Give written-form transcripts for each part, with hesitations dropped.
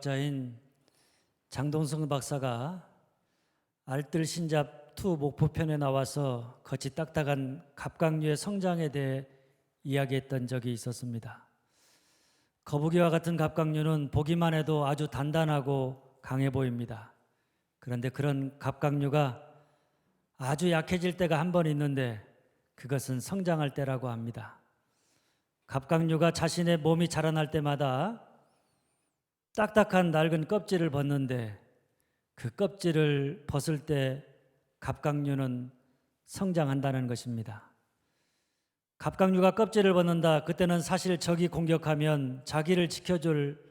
과학자인 장동성 박사가 알뜰신잡2 목포편에 나와서 겉이 딱딱한 갑각류의 성장에 대해 이야기했던 적이 있었습니다. 거북이와 같은 갑각류는 보기만 해도 아주 단단하고 강해 보입니다. 그런데 그런 갑각류가 아주 약해질 때가 한 번 있는데 그것은 성장할 때라고 합니다. 갑각류가 자신의 몸이 자라날 때마다 딱딱한 낡은 껍질을 벗는데 그 껍질을 벗을 때 갑각류는 성장한다는 것입니다. 갑각류가 껍질을 벗는다. 그때는 사실 적이 공격하면 자기를 지켜줄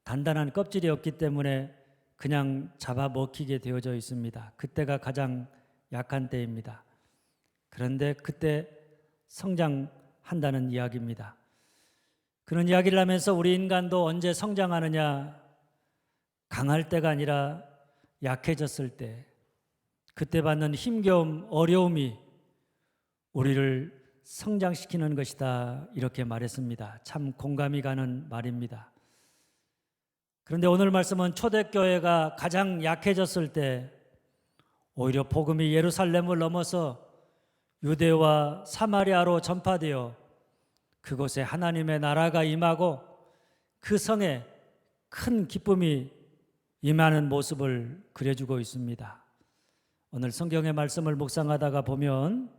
단단한 껍질이 없기 때문에 그냥 잡아먹히게 되어져 있습니다. 그때가 가장 약한 때입니다. 그런데 그때 성장한다는 이야기입니다. 그런 이야기를 하면서 우리 인간도 언제 성장하느냐? 강할 때가 아니라 약해졌을 때, 그때 받는 힘겨움, 어려움이 우리를 성장시키는 것이다, 이렇게 말했습니다. 참 공감이 가는 말입니다. 그런데 오늘 말씀은 초대교회가 가장 약해졌을 때 오히려 복음이 예루살렘을 넘어서 유대와 사마리아로 전파되어 그곳에 하나님의 나라가 임하고 그 성에 큰 기쁨이 임하는 모습을 그려주고 있습니다. 오늘 성경의 말씀을 묵상하다가 보면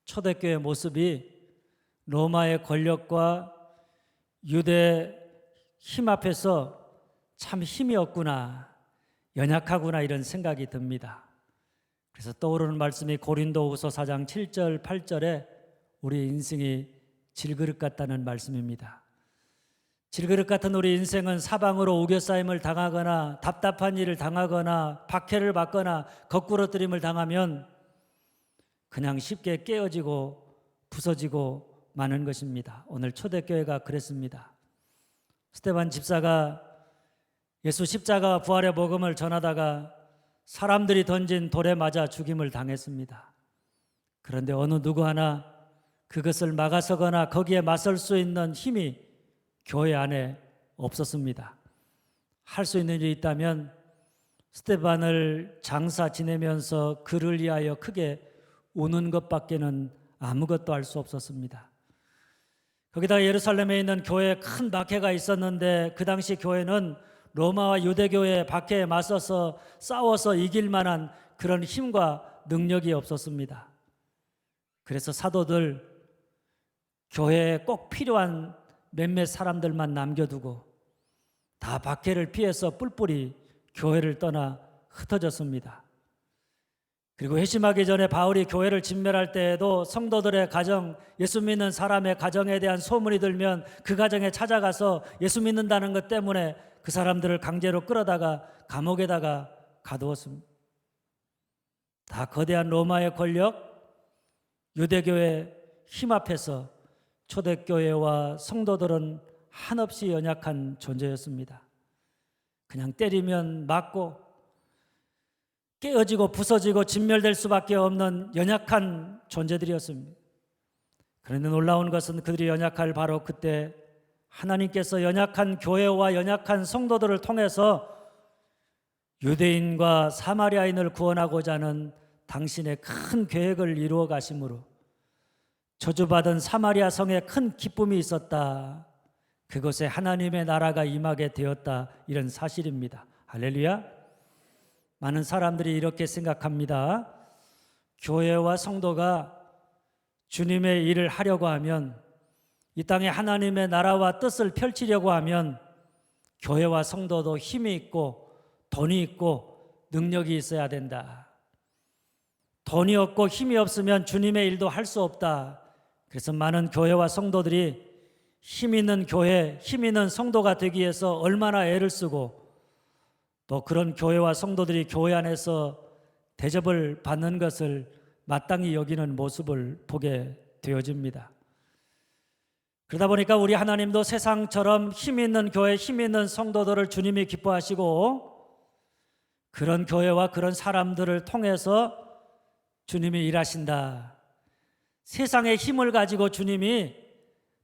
초대교회의 모습이 로마의 권력과 유대 힘 앞에서 참 힘이 없구나, 연약하구나, 이런 생각이 듭니다. 그래서 떠오르는 말씀이 고린도후서 4장 7절 8절에 우리 인생이 질그릇 같다는 말씀입니다. 질그릇 같은 우리 인생은 사방으로 우겨싸임을 당하거나 답답한 일을 당하거나 박해를 받거나 거꾸러뜨림을 당하면 그냥 쉽게 깨어지고 부서지고 마는 것입니다. 오늘 초대교회가 그랬습니다. 스데반 집사가 예수 십자가 부활의 복음을 전하다가 사람들이 던진 돌에 맞아 죽임을 당했습니다. 그런데 어느 누구 하나 그것을 막아서거나 거기에 맞설 수 있는 힘이 교회 안에 없었습니다. 할 수 있는 일이 있다면 스데반을 장사 지내면서 그를 위하여 크게 우는 것밖에는 아무것도 할 수 없었습니다. 거기다가 예루살렘에 있는 교회에 큰 박해가 있었는데 그 당시 교회는 로마와 유대교회의 박해에 맞서서 싸워서 이길 만한 그런 힘과 능력이 없었습니다. 그래서 사도들 교회에 꼭 필요한 몇몇 사람들만 남겨두고 다 박해를 피해서 뿔뿔이 교회를 떠나 흩어졌습니다. 그리고 회심하기 전에 바울이 교회를 진멸할 때에도 성도들의 가정, 예수 믿는 사람의 가정에 대한 소문이 들면 그 가정에 찾아가서 예수 믿는다는 것 때문에 그 사람들을 강제로 끌어다가 감옥에다가 가두었습니다. 다 거대한 로마의 권력, 유대교의 힘 앞에서 초대교회와 성도들은 한없이 연약한 존재였습니다. 그냥 때리면 맞고 깨어지고 부서지고 진멸될 수밖에 없는 연약한 존재들이었습니다. 그런데 놀라운 것은 그들이 연약할 바로 그때 하나님께서 연약한 교회와 연약한 성도들을 통해서 유대인과 사마리아인을 구원하고자 하는 당신의 큰 계획을 이루어 가심으로 저주받은 사마리아 성에 큰 기쁨이 있었다. 그곳에 하나님의 나라가 임하게 되었다. 이런 사실입니다. 할렐루야. 많은 사람들이 이렇게 생각합니다. 교회와 성도가 주님의 일을 하려고 하면, 이 땅에 하나님의 나라와 뜻을 펼치려고 하면 교회와 성도도 힘이 있고 돈이 있고 능력이 있어야 된다. 돈이 없고 힘이 없으면 주님의 일도 할 수 없다. 그래서 많은 교회와 성도들이 힘 있는 교회, 힘 있는 성도가 되기 위해서 얼마나 애를 쓰고 또 그런 교회와 성도들이 교회 안에서 대접을 받는 것을 마땅히 여기는 모습을 보게 되어집니다. 그러다 보니까 우리 하나님도 세상처럼 힘 있는 교회, 힘 있는 성도들을 주님이 기뻐하시고 그런 교회와 그런 사람들을 통해서 주님이 일하신다. 세상의 힘을 가지고 주님이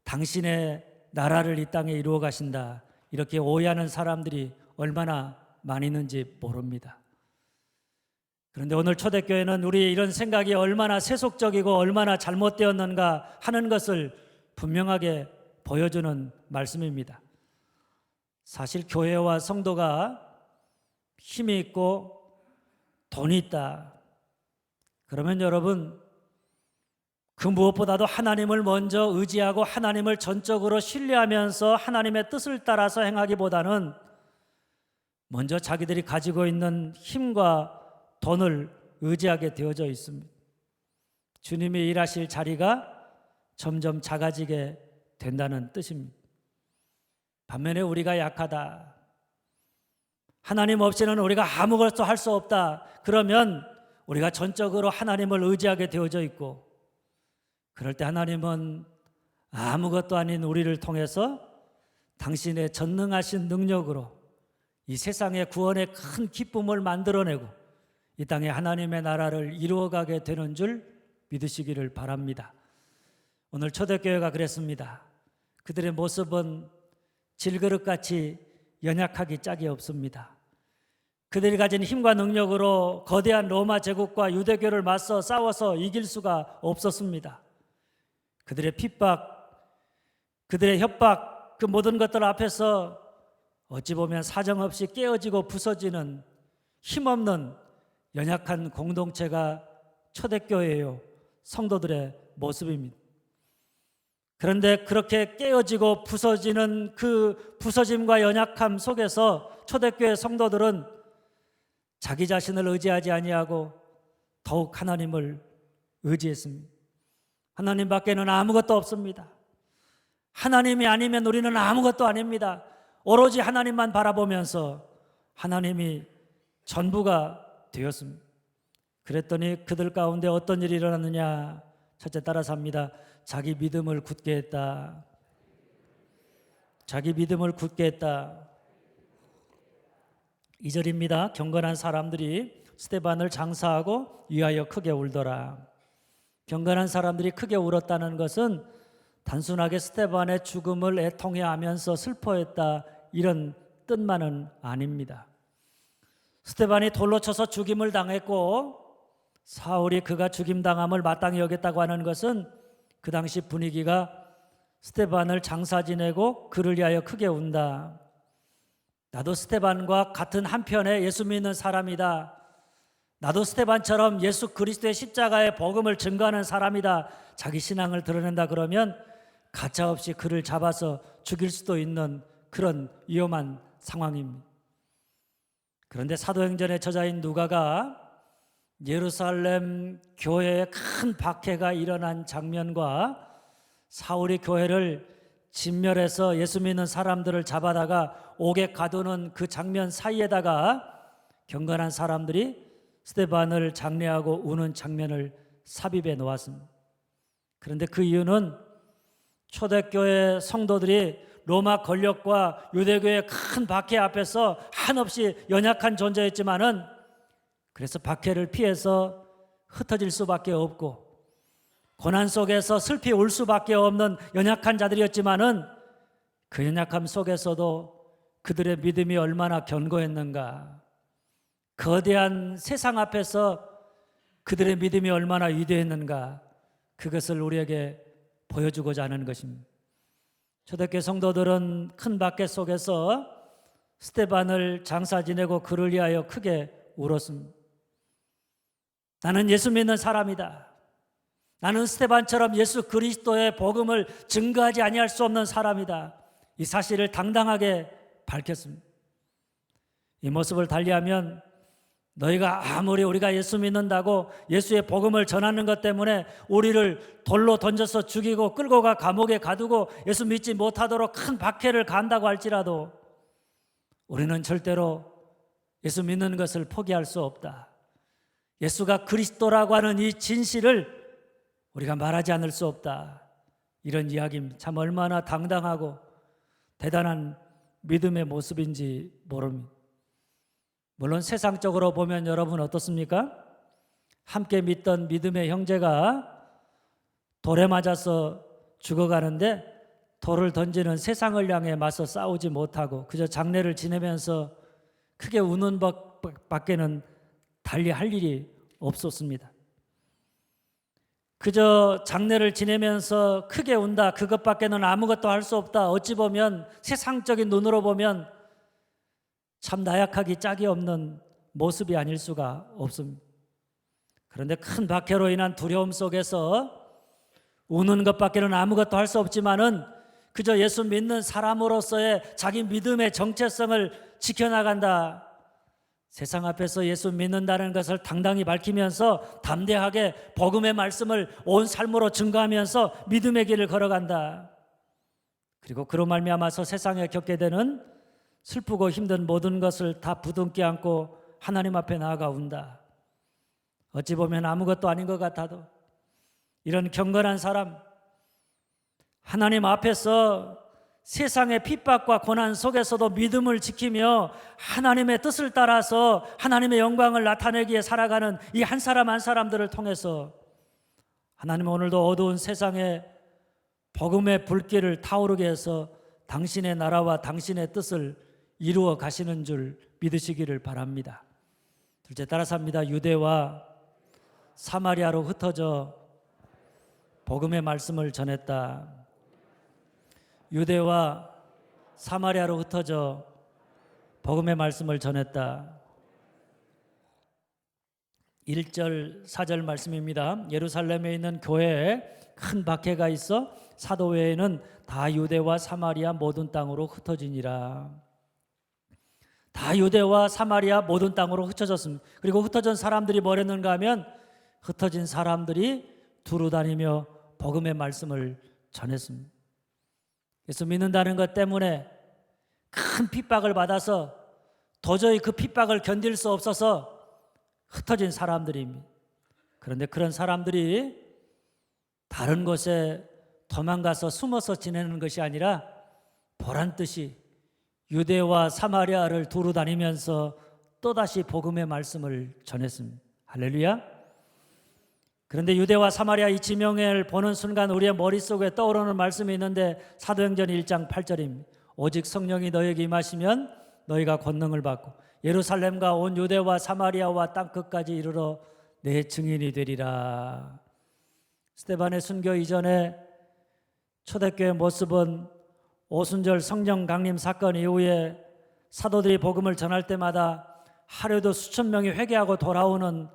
당신의 나라를 이 땅에 이루어 가신다. 이렇게 오해하는 사람들이 얼마나 많이 있는지 모릅니다. 그런데 오늘 초대교회는 우리 이런 생각이 얼마나 세속적이고 얼마나 잘못되었는가 하는 것을 분명하게 보여주는 말씀입니다. 사실 교회와 성도가 힘이 있고 돈이 있다. 그러면 여러분, 그 무엇보다도 하나님을 먼저 의지하고 하나님을 전적으로 신뢰하면서 하나님의 뜻을 따라서 행하기보다는 먼저 자기들이 가지고 있는 힘과 돈을 의지하게 되어져 있습니다. 주님이 일하실 자리가 점점 작아지게 된다는 뜻입니다. 반면에 우리가 약하다, 하나님 없이는 우리가 아무것도 할 수 없다, 그러면 우리가 전적으로 하나님을 의지하게 되어져 있고, 그럴 때 하나님은 아무것도 아닌 우리를 통해서 당신의 전능하신 능력으로 이 세상의 구원의 큰 기쁨을 만들어내고 이 땅에 하나님의 나라를 이루어가게 되는 줄 믿으시기를 바랍니다. 오늘 초대교회가 그랬습니다. 그들의 모습은 질그릇같이 연약하기 짝이 없습니다. 그들이 가진 힘과 능력으로 거대한 로마 제국과 유대교를 맞서 싸워서 이길 수가 없었습니다. 그들의 핍박, 그들의 협박, 그 모든 것들 앞에서 어찌 보면 사정없이 깨어지고 부서지는 힘없는 연약한 공동체가 초대교회예요. 성도들의 모습입니다. 그런데 그렇게 깨어지고 부서지는 그 부서짐과 연약함 속에서 초대교회 성도들은 자기 자신을 의지하지 아니하고 더욱 하나님을 의지했습니다. 하나님 밖에는 아무것도 없습니다. 하나님이 아니면 우리는 아무것도 아닙니다. 오로지 하나님만 바라보면서 하나님이 전부가 되었습니다. 그랬더니 그들 가운데 어떤 일이 일어났느냐? 첫째, 따라서 합니다. 자기 믿음을 굳게 했다. 자기 믿음을 굳게 했다. 2절입니다. 경건한 사람들이 스데반을 장사하고 위하여 크게 울더라. 경건한 사람들이 크게 울었다는 것은 단순하게 스데반의 죽음을 애통해하면서 슬퍼했다, 이런 뜻만은 아닙니다. 스데반이 돌로 쳐서 죽임을 당했고 사울이 그가 죽임당함을 마땅히 여겼다고 하는 것은 그 당시 분위기가 스데반을 장사 지내고 그를 위하여 크게 운다. 나도 스데반과 같은 한편에 예수 믿는 사람이다. 나도 스데반처럼 예수 그리스도의 십자가의 복음을 증거하는 사람이다. 자기 신앙을 드러낸다 그러면 가차없이 그를 잡아서 죽일 수도 있는 그런 위험한 상황입니다. 그런데 사도행전의 저자인 누가가 예루살렘 교회에 큰 박해가 일어난 장면과 사울이 교회를 진멸해서 예수 믿는 사람들을 잡아다가 옥에 가두는 그 장면 사이에다가 경건한 사람들이 스데반을 장례하고 우는 장면을 삽입해 놓았습니다. 그런데 그 이유는 초대교회 성도들이 로마 권력과 유대교의 큰 박해 앞에서 한없이 연약한 존재였지만은, 그래서 박해를 피해서 흩어질 수밖에 없고 고난 속에서 슬피 울 수밖에 없는 연약한 자들이었지만은, 그 연약함 속에서도 그들의 믿음이 얼마나 견고했는가, 거대한 세상 앞에서 그들의 믿음이 얼마나 위대했는가, 그것을 우리에게 보여주고자 하는 것입니다. 초대교회 성도들은 큰 박해 속에서 스데반을 장사 지내고 그를 위하여 크게 울었습니다. 나는 예수 믿는 사람이다. 나는 스데반처럼 예수 그리스도의 복음을 증거하지 아니할 수 없는 사람이다. 이 사실을 당당하게 밝혔습니다. 이 모습을 달리하면 너희가 아무리 우리가 예수 믿는다고 예수의 복음을 전하는 것 때문에 우리를 돌로 던져서 죽이고 끌고 가 감옥에 가두고 예수 믿지 못하도록 큰 박해를 가한다고 할지라도 우리는 절대로 예수 믿는 것을 포기할 수 없다. 예수가 그리스도라고 하는 이 진실을 우리가 말하지 않을 수 없다. 이런 이야기입니다. 참 얼마나 당당하고 대단한 믿음의 모습인지 모릅니다. 물론 세상적으로 보면 여러분 어떻습니까? 함께 믿던 믿음의 형제가 돌에 맞아서 죽어가는데 돌을 던지는 세상을 향해 맞서 싸우지 못하고 그저 장례를 지내면서 크게 우는 밖에는 달리 할 일이 없었습니다. 그저 장례를 지내면서 크게 운다, 그것밖에는 아무것도 할 수 없다. 어찌 보면 세상적인 눈으로 보면 참 나약하기 짝이 없는 모습이 아닐 수가 없습니다. 그런데 큰 박해로 인한 두려움 속에서 우는 것밖에는 아무것도 할 수 없지만은 그저 예수 믿는 사람으로서의 자기 믿음의 정체성을 지켜나간다. 세상 앞에서 예수 믿는다는 것을 당당히 밝히면서 담대하게 복음의 말씀을 온 삶으로 증거하면서 믿음의 길을 걸어간다. 그리고 그로 말미암아서 세상에 겪게 되는 슬프고 힘든 모든 것을 다 부둥켜 안고 하나님 앞에 나아가온다. 어찌 보면 아무것도 아닌 것 같아도 이런 경건한 사람, 하나님 앞에서 세상의 핍박과 고난 속에서도 믿음을 지키며 하나님의 뜻을 따라서 하나님의 영광을 나타내기에 살아가는 이 한 사람 한 사람들을 통해서 하나님은 오늘도 어두운 세상에 복음의 불길을 타오르게 해서 당신의 나라와 당신의 뜻을 이루어 가시는 줄 믿으시기를 바랍니다. 둘째, 따라서 합니다. 유대와 사마리아로 흩어져 복음의 말씀을 전했다. 유대와 사마리아로 흩어져 복음의 말씀을 전했다. 1절 4절 말씀입니다. 예루살렘에 있는 교회에 큰 박해가 있어 사도회에는 다 유대와 사마리아 모든 땅으로 흩어지니라. 다 유대와 사마리아 모든 땅으로 흩어졌습니다. 그리고 흩어진 사람들이 뭐랬는가 하면 흩어진 사람들이 두루 다니며 복음의 말씀을 전했습니다. 예수 믿는다는 것 때문에 큰 핍박을 받아서 도저히 그 핍박을 견딜 수 없어서 흩어진 사람들입니다. 그런데 그런 사람들이 다른 곳에 도망가서 숨어서 지내는 것이 아니라 보란듯이 유대와 사마리아를 두루 다니면서 또다시 복음의 말씀을 전했습니다. 할렐루야. 그런데 유대와 사마리아 이 지명을 보는 순간 우리의 머릿속에 떠오르는 말씀이 있는데 사도행전 1장 8절입니다. 오직 성령이 너에게 임하시면 너희가 권능을 받고 예루살렘과 온 유대와 사마리아와 땅끝까지 이르러 내 증인이 되리라. 스데반의 순교 이전에 초대교회 모습은 오순절 성령 강림 사건 이후에 사도들이 복음을 전할 때마다 하루에도 수천 명이 회개하고 돌아오는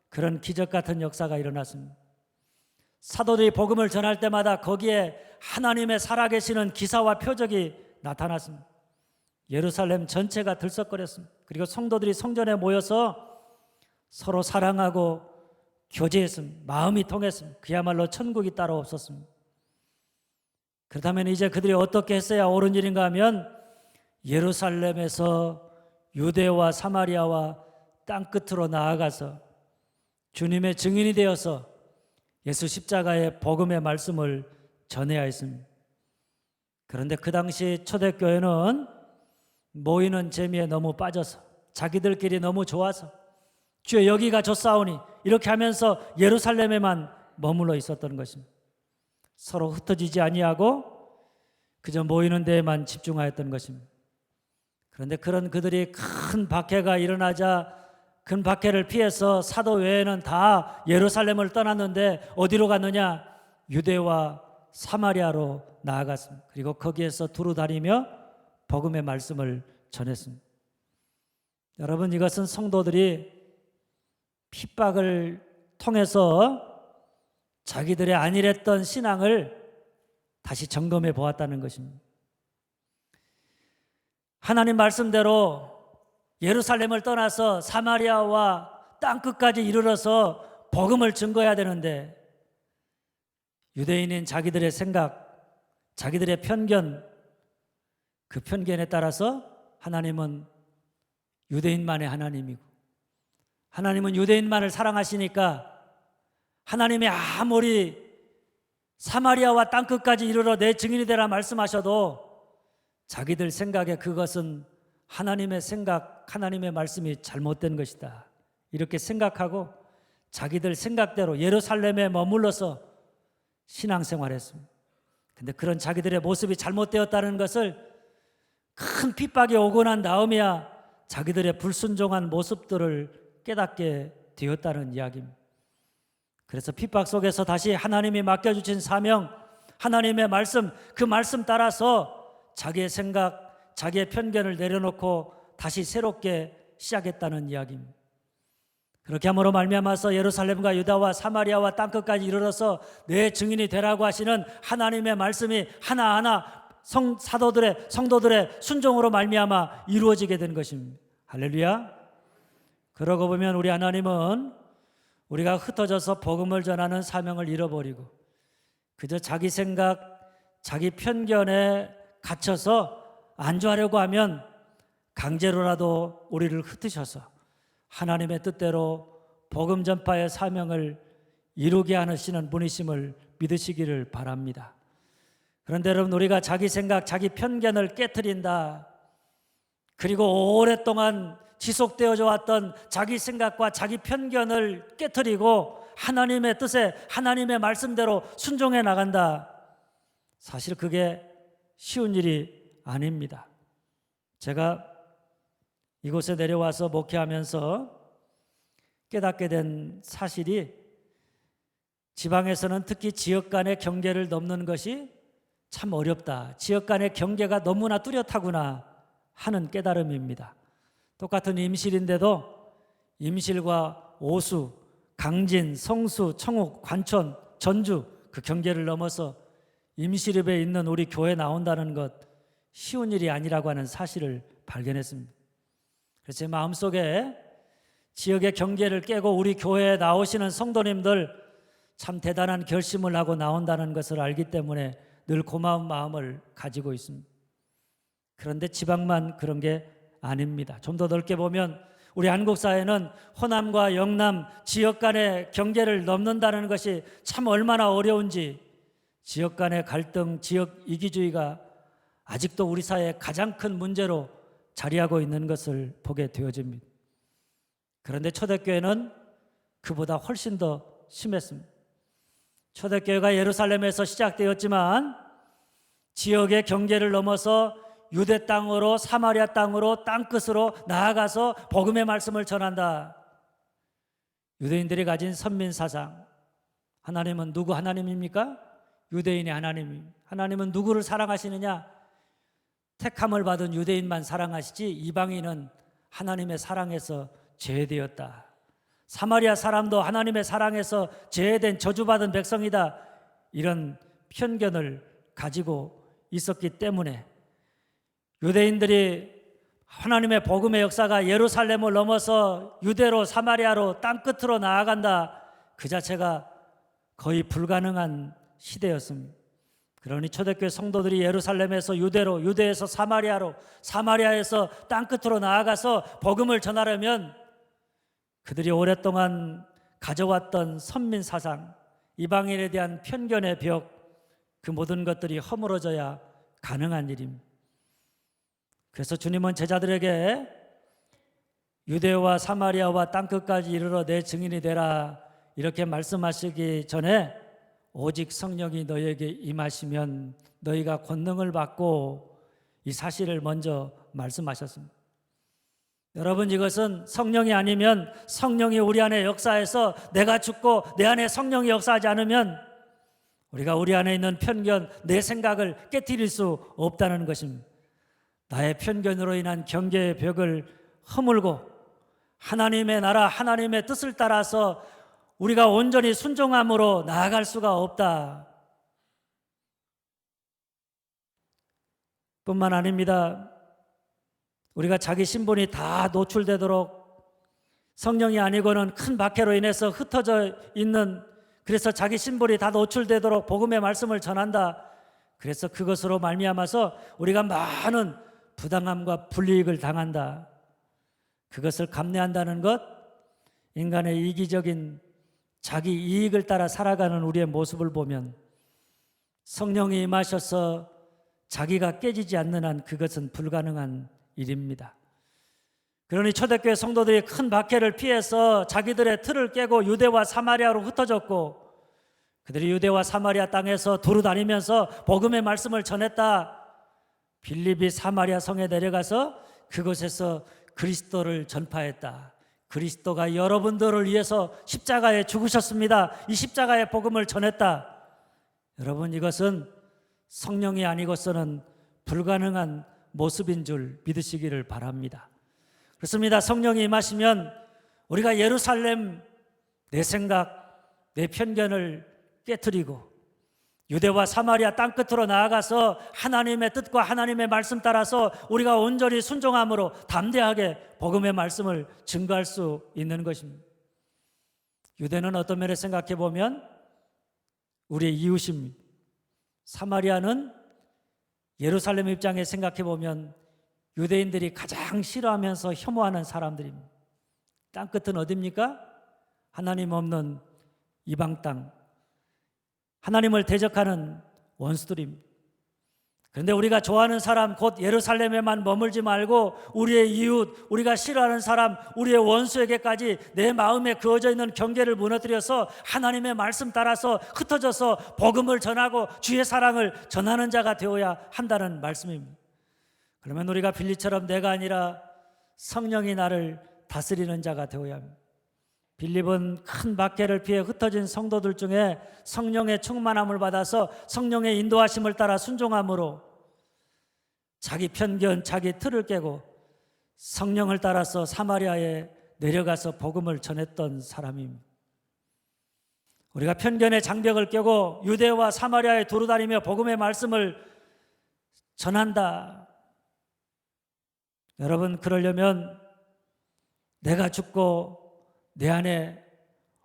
그런 기적 같은 역사가 일어났습니다. 사도들이 복음을 전할 때마다 거기에 하나님의 살아계시는 기사와 표적이 나타났습니다. 예루살렘 전체가 들썩거렸습니다. 그리고 성도들이 성전에 모여서 서로 사랑하고 교제했습니다. 마음이 통했습니다. 그야말로 천국이 따로 없었습니다. 그렇다면 이제 그들이 어떻게 했어야 옳은 일인가 하면 예루살렘에서 유대와 사마리아와 땅끝으로 나아가서 주님의 증인이 되어서 예수 십자가의 복음의 말씀을 전해야 했습니다. 그런데 그 당시 초대교회는 모이는 재미에 너무 빠져서 자기들끼리 너무 좋아서 주여 여기가 좋사오니 이렇게 하면서 예루살렘에만 머물러 있었던 것입니다. 서로 흩어지지 아니하고 그저 모이는 데에만 집중하였던 것입니다. 그런데 그런 그들이 큰 박해가 일어나자 큰 박해를 피해서 사도 외에는 다 예루살렘을 떠났는데 어디로 갔느냐? 유대와 사마리아로 나아갔습니다. 그리고 거기에서 두루 다니며 복음의 말씀을 전했습니다. 여러분, 이것은 성도들이 핍박을 통해서 자기들의 안일했던 신앙을 다시 점검해 보았다는 것입니다. 하나님 말씀대로 예루살렘을 떠나서 사마리아와 땅끝까지 이르러서 복음을 증거해야 되는데 유대인인 자기들의 생각, 자기들의 편견, 그 편견에 따라서 하나님은 유대인만의 하나님이고 하나님은 유대인만을 사랑하시니까 하나님이 아무리 사마리아와 땅끝까지 이르러 내 증인이 되라 말씀하셔도 자기들 생각에 그것은 하나님의 생각, 하나님의 말씀이 잘못된 것이다. 이렇게 생각하고 자기들 생각대로 예루살렘에 머물러서 신앙생활했습니다. 근데 그런 자기들의 모습이 잘못되었다는 것을 큰 핍박이 오고 난 다음에야 자기들의 불순종한 모습들을 깨닫게 되었다는 이야기입니다. 그래서 핍박 속에서 다시 하나님이 맡겨주신 사명, 하나님의 말씀, 그 말씀 따라서 자기의 생각, 자기의 편견을 내려놓고 다시 새롭게 시작했다는 이야기입니다. 그렇게 함으로 말미암아서 예루살렘과 유다와 사마리아와 땅끝까지 이르러서 내 증인이 되라고 하시는 하나님의 말씀이 하나하나 성도들의 순종으로 말미암아 이루어지게 된 것입니다. 할렐루야. 그러고 보면 우리 하나님은 우리가 흩어져서 복음을 전하는 사명을 잃어버리고 그저 자기 생각, 자기 편견에 갇혀서 안주하려고 하면 강제로라도 우리를 흩으셔서 하나님의 뜻대로 복음 전파의 사명을 이루게 하시는 분이심을 믿으시기를 바랍니다. 그런데 여러분, 우리가 자기 생각, 자기 편견을 깨트린다, 그리고 오랫동안 지속되어져 왔던 자기 생각과 자기 편견을 깨트리고 하나님의 뜻에, 하나님의 말씀대로 순종해 나간다, 사실 그게 쉬운 일이 아닙니다. 제가 이곳에 내려와서 목회하면서 깨닫게 된 사실이, 지방에서는 특히 지역 간의 경계를 넘는 것이 참 어렵다, 지역 간의 경계가 너무나 뚜렷하구나 하는 깨달음입니다. 똑같은 임실인데도 임실과 오수, 강진, 성수, 청욱, 관촌, 전주, 그 경계를 넘어서 임실읍에 있는 우리 교회에 나온다는 것 쉬운 일이 아니라고 하는 사실을 발견했습니다. 그래서 제 마음속에 지역의 경계를 깨고 우리 교회에 나오시는 성도님들 참 대단한 결심을 하고 나온다는 것을 알기 때문에 늘 고마운 마음을 가지고 있습니다. 그런데 지방만 그런 게 아닙니다. 좀 더 넓게 보면 우리 한국 사회는 호남과 영남 지역 간의 경계를 넘는다는 것이 참 얼마나 어려운지, 지역 간의 갈등, 지역 이기주의가 아직도 우리 사회의 가장 큰 문제로 자리하고 있는 것을 보게 되어집니다. 그런데 초대교회는 그보다 훨씬 더 심했습니다. 초대교회가 예루살렘에서 시작되었지만 지역의 경계를 넘어서 유대 땅으로, 사마리아 땅으로, 땅끝으로 나아가서 복음의 말씀을 전한다. 유대인들이 가진 선민사상, 하나님은 누구 하나님입니까? 유대인의 하나님. 하나님은 누구를 사랑하시느냐? 택함을 받은 유대인만 사랑하시지 이방인은 하나님의 사랑에서 제외되었다. 사마리아 사람도 하나님의 사랑에서 제외된 저주받은 백성이다. 이런 편견을 가지고 있었기 때문에 유대인들이 하나님의 복음의 역사가 예루살렘을 넘어서 유대로, 사마리아로, 땅끝으로 나아간다, 그 자체가 거의 불가능한 시대였습니다. 그러니 초대교회 성도들이 예루살렘에서 유대로, 유대에서 사마리아로, 사마리아에서 땅끝으로 나아가서 복음을 전하려면 그들이 오랫동안 가져왔던 선민사상, 이방인에 대한 편견의 벽, 그 모든 것들이 허물어져야 가능한 일입니다. 그래서 주님은 제자들에게 유대와 사마리아와 땅끝까지 이르러 내 증인이 되라 이렇게 말씀하시기 전에 오직 성령이 너희에게 임하시면 너희가 권능을 받고, 이 사실을 먼저 말씀하셨습니다. 여러분, 이것은 성령이 아니면, 성령이 우리 안에 역사해서 내가 죽고 내 안에 성령이 역사하지 않으면 우리가 우리 안에 있는 편견, 내 생각을 깨트릴 수 없다는 것입니다. 나의 편견으로 인한 경계의 벽을 허물고 하나님의 나라, 하나님의 뜻을 따라서 우리가 온전히 순종함으로 나아갈 수가 없다. 뿐만 아닙니다. 우리가 자기 신분이 다 노출되도록 성령이 아니고는 큰 박해로 인해서 흩어져 있는, 그래서 자기 신분이 다 노출되도록 복음의 말씀을 전한다. 그래서 그것으로 말미암아서 우리가 많은 부당함과 불이익을 당한다. 그것을 감내한다는 것, 인간의 이기적인 자기 이익을 따라 살아가는 우리의 모습을 보면 성령이 임하셔서 자기가 깨지지 않는 한 그것은 불가능한 일입니다. 그러니 초대교회 성도들이 큰 박해를 피해서 자기들의 틀을 깨고 유대와 사마리아로 흩어졌고, 그들이 유대와 사마리아 땅에서 두루 다니면서 복음의 말씀을 전했다. 빌립이 사마리아 성에 내려가서 그곳에서 그리스도를 전파했다. 그리스도가 여러분들을 위해서 십자가에 죽으셨습니다. 이 십자가의 복음을 전했다. 여러분, 이것은 성령이 아니고서는 불가능한 모습인 줄 믿으시기를 바랍니다. 그렇습니다. 성령이 임하시면 우리가 예루살렘, 내 생각, 내 편견을 깨트리고 유대와 사마리아 땅끝으로 나아가서 하나님의 뜻과 하나님의 말씀 따라서 우리가 온전히 순종함으로 담대하게 복음의 말씀을 증거할 수 있는 것입니다. 유대는 어떤 면에 생각해 보면 우리의 이웃입니다. 사마리아는 예루살렘 입장에 생각해 보면 유대인들이 가장 싫어하면서 혐오하는 사람들입니다. 땅끝은 어디입니까? 하나님 없는 이방 땅, 하나님을 대적하는 원수들입니다. 그런데 우리가 좋아하는 사람, 곧 예루살렘에만 머물지 말고 우리의 이웃, 우리가 싫어하는 사람, 우리의 원수에게까지 내 마음에 그어져 있는 경계를 무너뜨려서 하나님의 말씀 따라서 흩어져서 복음을 전하고 주의 사랑을 전하는 자가 되어야 한다는 말씀입니다. 그러면 우리가 빌립처럼 내가 아니라 성령이 나를 다스리는 자가 되어야 합니다. 빌립은 큰 박해를 피해 흩어진 성도들 중에 성령의 충만함을 받아서 성령의 인도하심을 따라 순종함으로 자기 편견, 자기 틀을 깨고 성령을 따라서 사마리아에 내려가서 복음을 전했던 사람입니다. 우리가 편견의 장벽을 깨고 유대와 사마리아에 두루다니며 복음의 말씀을 전한다. 여러분, 그러려면 내가 죽고 내 안에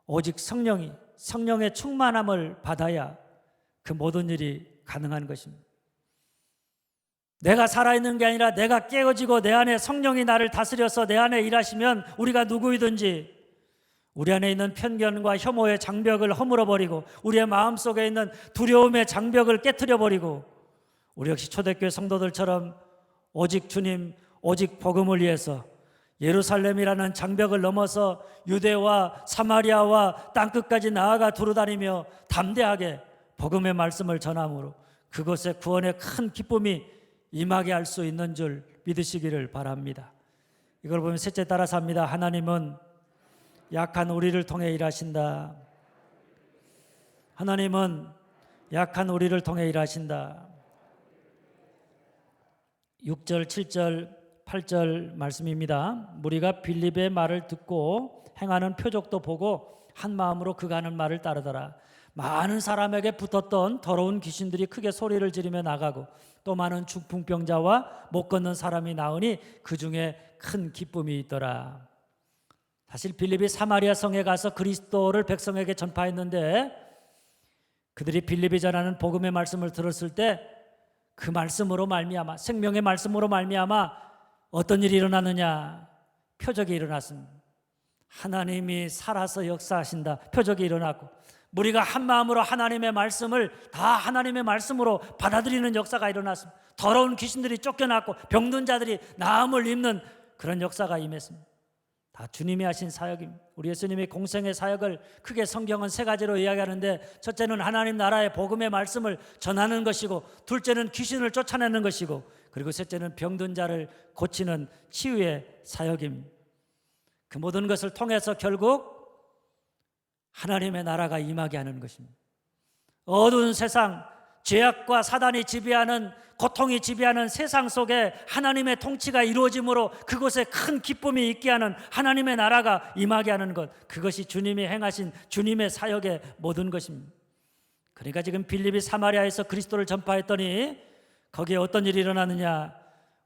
오직 성령의 충만함을 받아야 그 모든 일이 가능한 것입니다. 내가 살아있는 게 아니라 내가 깨어지고 내 안에 성령이 나를 다스려서 내 안에 일하시면 우리가 누구이든지 우리 안에 있는 편견과 혐오의 장벽을 허물어버리고 우리의 마음속에 있는 두려움의 장벽을 깨트려버리고 우리 역시 초대교회 성도들처럼 오직 주님, 오직 복음을 위해서 예루살렘이라는 장벽을 넘어서 유대와 사마리아와 땅끝까지 나아가 두루다니며 담대하게 복음의 말씀을 전함으로 그곳에 구원의 큰 기쁨이 임하게 할 수 있는 줄 믿으시기를 바랍니다. 이걸 보면 셋째 따라서 합니다. 하나님은 약한 우리를 통해 일하신다. 하나님은 약한 우리를 통해 일하신다. 6절, 7절, 8절 말씀입니다. 무리가 빌립의 말을 듣고 행하는 표적도 보고 한 마음으로 그가 하는 말을 따르더라. 많은 사람에게 붙었던 더러운 귀신들이 크게 소리를 지르며 나가고 또 많은 중풍병자와 못 걷는 사람이 나으니 그 중에 큰 기쁨이 있더라. 사실 빌립이 사마리아 성에 가서 그리스도를 백성에게 전파했는데 그들이 빌립이 전하는 복음의 말씀을 들었을 때 그 말씀으로 말미암아, 생명의 말씀으로 말미암아 어떤 일이 일어나느냐? 표적이 일어났습니다. 하나님이 살아서 역사하신다. 표적이 일어났고 무리가 한 마음으로 하나님의 말씀을 다 하나님의 말씀으로 받아들이는 역사가 일어났습니다. 더러운 귀신들이 쫓겨났고 병든 자들이 나음을 입는 그런 역사가 임했습니다. 다 주님이 하신 사역입니다. 우리 예수님의 공생의 사역을 크게 성경은 세 가지로 이야기하는데 첫째는 하나님 나라의 복음의 말씀을 전하는 것이고 둘째는 귀신을 쫓아내는 것이고 그리고 셋째는 병든 자를 고치는 치유의 사역입니다. 그 모든 것을 통해서 결국 하나님의 나라가 임하게 하는 것입니다. 어두운 세상, 죄악과 사단이 지배하는, 고통이 지배하는 세상 속에 하나님의 통치가 이루어짐으로 그곳에 큰 기쁨이 있게 하는 하나님의 나라가 임하게 하는 것, 그것이 주님이 행하신 주님의 사역의 모든 것입니다. 그러니까 지금 빌립이 사마리아에서 그리스도를 전파했더니 거기에 어떤 일이 일어나느냐?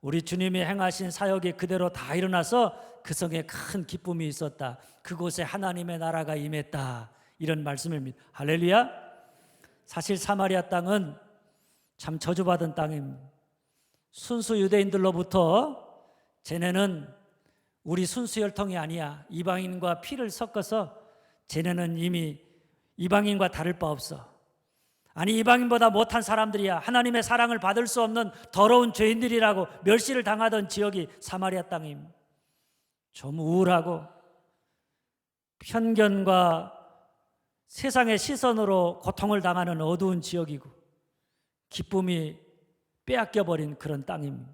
우리 주님이 행하신 사역이 그대로 다 일어나서 그 성에 큰 기쁨이 있었다. 그곳에 하나님의 나라가 임했다. 이런 말씀입니다. 할렐루야. 사실 사마리아 땅은 참 저주받은 땅입니다. 순수 유대인들로부터 쟤네는 우리 순수 혈통이 아니야. 이방인과 피를 섞어서 쟤네는 이미 이방인과 다를 바 없어. 아니 이방인보다 못한 사람들이야. 하나님의 사랑을 받을 수 없는 더러운 죄인들이라고 멸시를 당하던 지역이 사마리아 땅입니다. 좀 우울하고 편견과 세상의 시선으로 고통을 당하는 어두운 지역이고 기쁨이 빼앗겨버린 그런 땅입니다.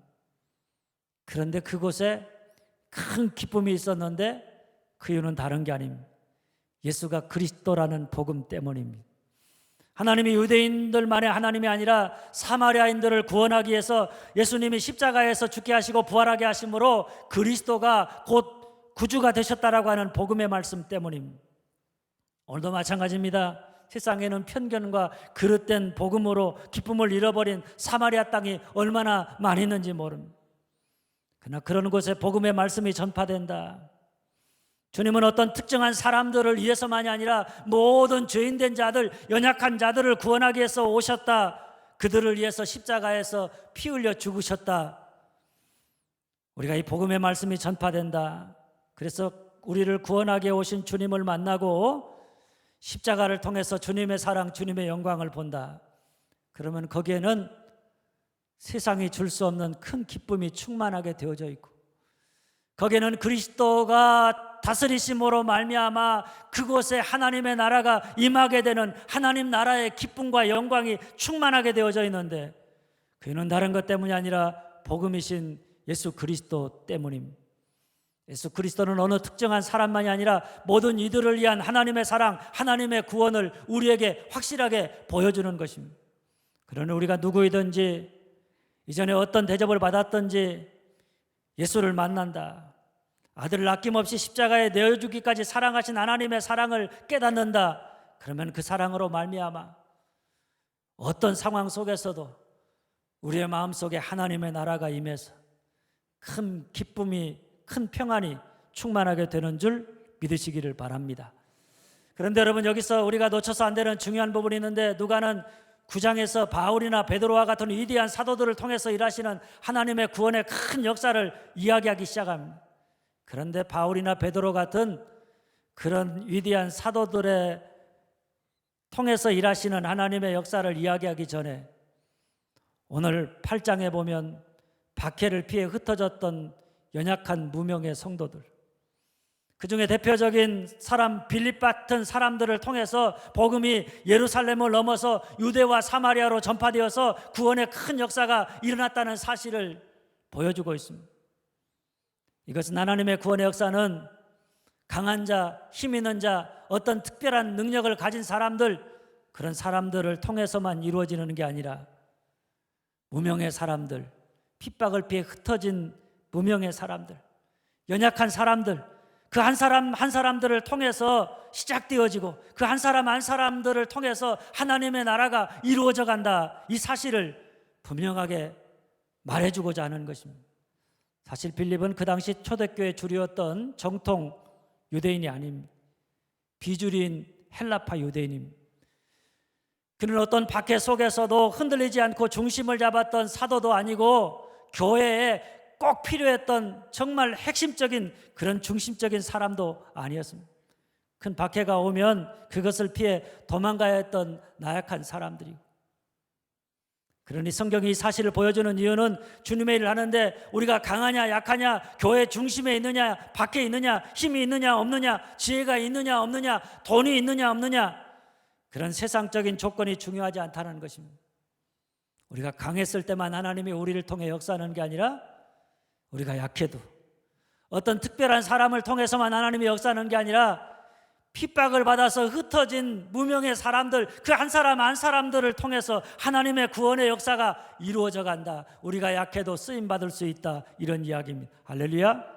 그런데 그곳에 큰 기쁨이 있었는데 그 이유는 다른 게 아닙니다. 예수가 그리스도라는 복음 때문입니다. 하나님이 유대인들만의 하나님이 아니라 사마리아인들을 구원하기 위해서 예수님이 십자가에서 죽게 하시고 부활하게 하심으로 그리스도가 곧 구주가 되셨다라고 하는 복음의 말씀 때문입니다. 오늘도 마찬가지입니다. 세상에는 편견과 그릇된 복음으로 기쁨을 잃어버린 사마리아 땅이 얼마나 많이 있는지 모릅니다. 그러나 그런 곳에 복음의 말씀이 전파된다. 주님은 어떤 특정한 사람들을 위해서만이 아니라 모든 죄인된 자들, 연약한 자들을 구원하기 위해서 오셨다. 그들을 위해서 십자가에서 피 흘려 죽으셨다. 우리가 이 복음의 말씀이 전파된다. 그래서 우리를 구원하기 위해 오신 주님을 만나고 십자가를 통해서 주님의 사랑, 주님의 영광을 본다. 그러면 거기에는 세상이 줄 수 없는 큰 기쁨이 충만하게 되어져 있고, 거기에는 그리스도가 다스리심으로 말미암아 그곳에 하나님의 나라가 임하게 되는 하나님 나라의 기쁨과 영광이 충만하게 되어져 있는데, 그는 다른 것 때문이 아니라 복음이신 예수 그리스도 때문입니다. 예수 그리스도는 어느 특정한 사람만이 아니라 모든 이들을 위한 하나님의 사랑, 하나님의 구원을 우리에게 확실하게 보여주는 것입니다. 그러나 우리가 누구이든지 이전에 어떤 대접을 받았든지 예수를 만난다, 아들을 아낌없이 십자가에 내어주기까지 사랑하신 하나님의 사랑을 깨닫는다. 그러면 그 사랑으로 말미암아 어떤 상황 속에서도 우리의 마음속에 하나님의 나라가 임해서 큰 기쁨이, 큰 평안이 충만하게 되는 줄 믿으시기를 바랍니다. 그런데 여러분, 여기서 우리가 놓쳐서 안 되는 중요한 부분이 있는데, 누가는 9장에서 바울이나 베드로와 같은 위대한 사도들을 통해서 일하시는 하나님의 구원의 큰 역사를 이야기하기 시작합니다. 그런데 바울이나 베드로 같은 그런 위대한 사도들의 통해서 일하시는 하나님의 역사를 이야기하기 전에 오늘 8장에 보면 박해를 피해 흩어졌던 연약한 무명의 성도들, 그 중에 대표적인 사람 빌립 같은 사람들을 통해서 복음이 예루살렘을 넘어서 유대와 사마리아로 전파되어서 구원의 큰 역사가 일어났다는 사실을 보여주고 있습니다. 이것은 하나님의 구원의 역사는 강한 자, 힘 있는 자, 어떤 특별한 능력을 가진 사람들, 그런 사람들을 통해서만 이루어지는 게 아니라 무명의 사람들, 핍박을 피해 흩어진 무명의 사람들, 연약한 사람들, 그 한 사람 한 사람들을 통해서 시작되어지고 그 한 사람 한 사람들을 통해서 하나님의 나라가 이루어져 간다. 이 사실을 분명하게 말해주고자 하는 것입니다. 사실 빌립은 그 당시 초대교회 주류였던 정통 유대인이 아닙니다. 비주류인 헬라파 유대인입니다. 그는 어떤 박해 속에서도 흔들리지 않고 중심을 잡았던 사도도 아니고 교회에 꼭 필요했던 정말 핵심적인 그런 중심적인 사람도 아니었습니다. 큰 박해가 오면 그것을 피해 도망가야 했던 나약한 사람들이고, 그러니 성경이 이 사실을 보여주는 이유는 주님의 일을 하는데 우리가 강하냐 약하냐, 교회 중심에 있느냐 밖에 있느냐, 힘이 있느냐 없느냐, 지혜가 있느냐 없느냐, 돈이 있느냐 없느냐, 그런 세상적인 조건이 중요하지 않다는 것입니다. 우리가 강했을 때만 하나님이 우리를 통해 역사하는 게 아니라 우리가 약해도, 어떤 특별한 사람을 통해서만 하나님이 역사하는 게 아니라 핍박을 받아서 흩어진 무명의 사람들, 그 한 사람 한 사람들을 통해서 하나님의 구원의 역사가 이루어져 간다. 우리가 약해도 쓰임받을 수 있다. 이런 이야기입니다. 할렐루야.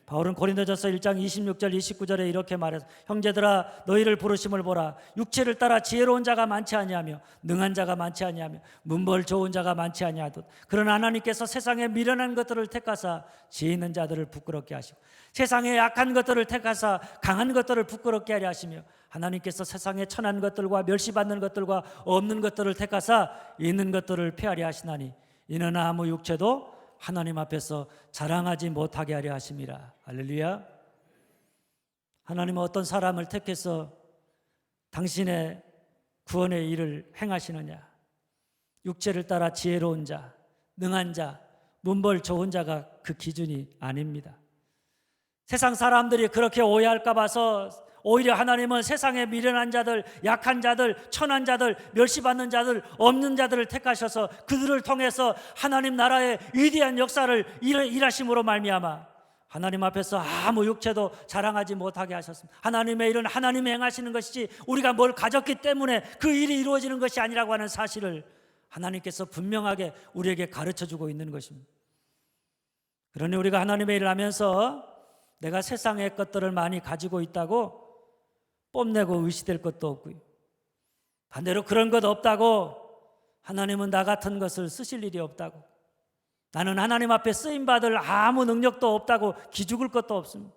바울은 고린도전서 1장 26절 29절에 이렇게 말해서, 형제들아 너희를 부르심을 보라. 육체를 따라 지혜로운 자가 많지 아니하며 능한 자가 많지 아니하며 문벌 좋은 자가 많지 아니하듯, 그러나 하나님께서 세상에 미련한 것들을 택하사 지혜 있는 자들을 부끄럽게 하시고 세상에 약한 것들을 택하사 강한 것들을 부끄럽게 하려 하시며, 하나님께서 세상에 천한 것들과 멸시받는 것들과 없는 것들을 택하사 있는 것들을 폐하려 하시나니 이는 아무 육체도 하나님 앞에서 자랑하지 못하게 하려 하심이라. 할렐루야. 하나님은 어떤 사람을 택해서 당신의 구원의 일을 행하시느냐? 육체를 따라 지혜로운 자, 능한 자, 문벌 좋은 자가 그 기준이 아닙니다. 세상 사람들이 그렇게 오해할까 봐서 오히려 하나님은 세상에 미련한 자들, 약한 자들, 천한 자들, 멸시받는 자들, 없는 자들을 택하셔서 그들을 통해서 하나님 나라의 위대한 역사를 일하심으로 말미암아 하나님 앞에서 아무 육체도 자랑하지 못하게 하셨습니다. 하나님의 일은 하나님이 행하시는 것이지 우리가 뭘 가졌기 때문에 그 일이 이루어지는 것이 아니라고 하는 사실을 하나님께서 분명하게 우리에게 가르쳐주고 있는 것입니다. 그러니 우리가 하나님의 일을 하면서 내가 세상의 것들을 많이 가지고 있다고 뽐내고 의시될 것도 없고요, 반대로 그런 것 없다고 하나님은 나 같은 것을 쓰실 일이 없다고, 나는 하나님 앞에 쓰임받을 아무 능력도 없다고 기죽을 것도 없습니다.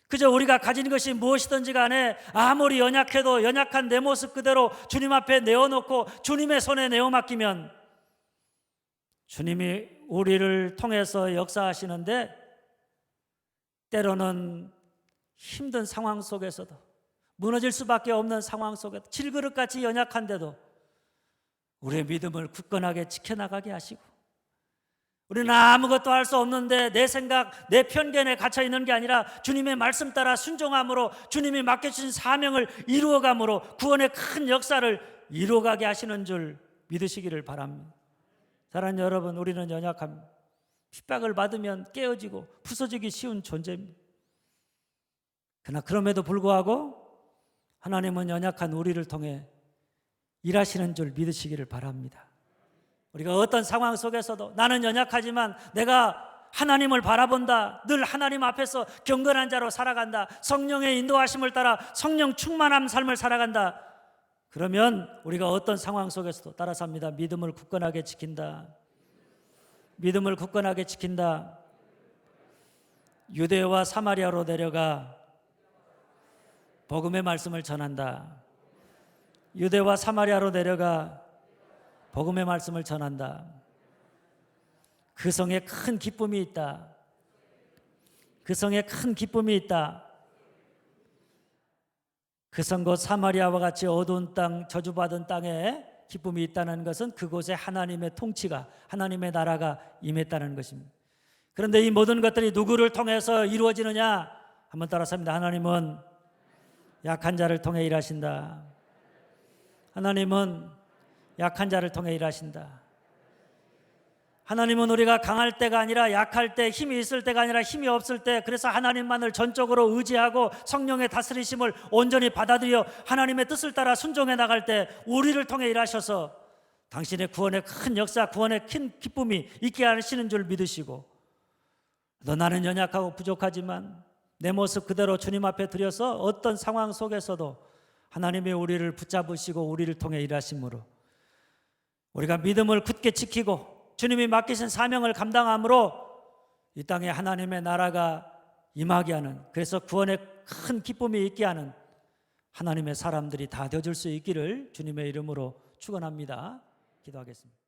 그저 우리가 가진 것이 무엇이든지 간에 아무리 연약해도 연약한 내 모습 그대로 주님 앞에 내어놓고 주님의 손에 내어 맡기면 주님이 우리를 통해서 역사하시는데, 때로는 힘든 상황 속에서도, 무너질 수밖에 없는 상황 속에도, 질그릇같이 연약한데도 우리의 믿음을 굳건하게 지켜나가게 하시고, 우리는 아무것도 할 수 없는데 내 생각, 내 편견에 갇혀 있는 게 아니라 주님의 말씀 따라 순종함으로 주님이 맡겨주신 사명을 이루어감으로 구원의 큰 역사를 이루어가게 하시는 줄 믿으시기를 바랍니다. 사랑하는 여러분, 우리는 연약합니다. 핍박을 받으면 깨어지고 부서지기 쉬운 존재입니다. 그러나 그럼에도 불구하고 하나님은 연약한 우리를 통해 일하시는 줄 믿으시기를 바랍니다. 우리가 어떤 상황 속에서도 나는 연약하지만 내가 하나님을 바라본다, 늘 하나님 앞에서 경건한 자로 살아간다, 성령의 인도하심을 따라 성령 충만한 삶을 살아간다, 그러면 우리가 어떤 상황 속에서도 따라서 합니다. 믿음을 굳건하게 지킨다. 믿음을 굳건하게 지킨다. 유대와 사마리아로 내려가 복음의 말씀을 전한다. 유대와 사마리아로 내려가 복음의 말씀을 전한다. 그 성에 큰 기쁨이 있다. 그 성에 큰 기쁨이 있다. 그 성 곧 사마리아와 같이 어두운 땅, 저주받은 땅에 기쁨이 있다는 것은 그곳에 하나님의 통치가, 하나님의 나라가 임했다는 것입니다. 그런데 이 모든 것들이 누구를 통해서 이루어지느냐? 한번 따라서 합니다. 하나님은 약한 자를 통해 일하신다. 하나님은 약한 자를 통해 일하신다. 하나님은 우리가 강할 때가 아니라 약할 때, 힘이 있을 때가 아니라 힘이 없을 때, 그래서 하나님만을 전적으로 의지하고 성령의 다스리심을 온전히 받아들여 하나님의 뜻을 따라 순종해 나갈 때 우리를 통해 일하셔서 당신의 구원의 큰 역사, 구원의 큰 기쁨이 있게 하시는 줄 믿으시고, 또 나는 연약하고 부족하지만 내 모습 그대로 주님 앞에 드려서 어떤 상황 속에서도 하나님이 우리를 붙잡으시고 우리를 통해 일하심으로 우리가 믿음을 굳게 지키고 주님이 맡기신 사명을 감당함으로 이 땅에 하나님의 나라가 임하게 하는, 그래서 구원의 큰 기쁨이 있게 하는 하나님의 사람들이 다 되어줄 수 있기를 주님의 이름으로 축원합니다. 기도하겠습니다.